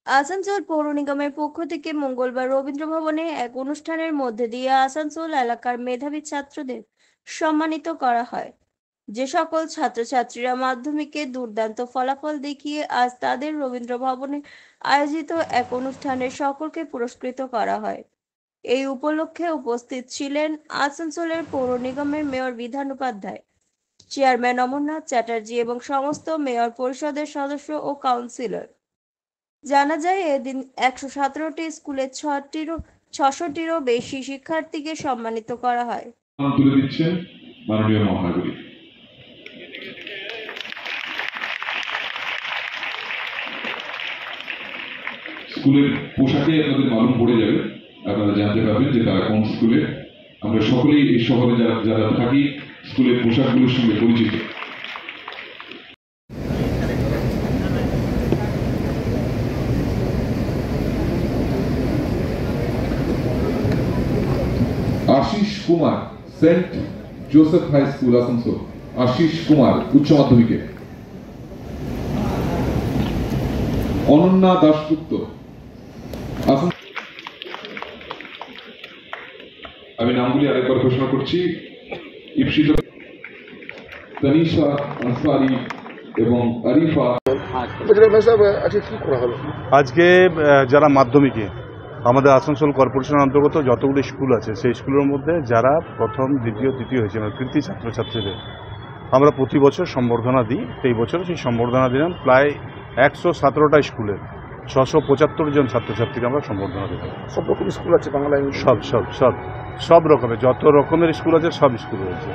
আসানসোল পৌর নিগমের পক্ষ থেকে মঙ্গলবার রবীন্দ্র ভবনে এক অনুষ্ঠানের মধ্যে দিয়ে আসানসোল এলাকার মেধাবী ছাত্রদের সম্মানিত করা হয়। যে সকল ছাত্রছাত্রীরা মাধ্যমিকে দুর্দান্ত ফলাফল দেখিয়ে আজ তাদের রবীন্দ্র ভবনে আয়োজিত এক অনুষ্ঠানে সকলকে পুরস্কৃত করা হয়। এই উপলক্ষে উপস্থিত ছিলেন আসানসোলের পৌর নিগমের মেয়র বিধান উপাধ্যায়, চেয়ারম্যান অমরনাথ চ্যাটার্জি এবং সমস্ত মেয়র পরিষদের সদস্য ও কাউন্সিলর। জানা যায় এদিন ১১৭টি স্কুলের ৬৬টিরও বেশি শিক্ষার্থীকে সম্মানিত করা হয়। তুলে দিচ্ছেন মাননীয় মহানগরী। স্কুলের পোশাকে আপনাদের মালুম পড়ে যাবে, আপনারা জানতে পারবেন যে তারা কোন স্কুলে। আমরা সকলেই এই শহরে যারা থাকি স্কুলের পোশাকগুলোর সঙ্গে পরিচিত। Ashis Kumar, saint Joseph high school Asansol. Ashis Kumar উচ্চ মাধ্যমিকে। অনন্যা দাশগুপ্ত। আমি নামগুলি আরেকবার ঘোষণা করছি। ইপসিত তানিশা আনসারি এবং আরিফা। আজকে যারা মাধ্যমিকে আমাদের আসানসোল কর্পোরেশনের অন্তর্গত যতগুলি স্কুল আছে সেই স্কুলের মধ্যে যারা প্রথম দ্বিতীয় তৃতীয় হয়েছে মানে কৃতি ছাত্রছাত্রীদের আমরা প্রতি বছর সম্বর্ধনা দিই। এই বছর সেই সম্বর্ধনা দিলাম প্রায় ১১৭টা স্কুলের ৬৭৫ জন ছাত্রছাত্রীকে আমরা সম্বর্ধনা দিলাম। সব রকম স্কুল আছে বাংলা, সব রকমের যত রকমের স্কুল আছে সব স্কুল রয়েছে।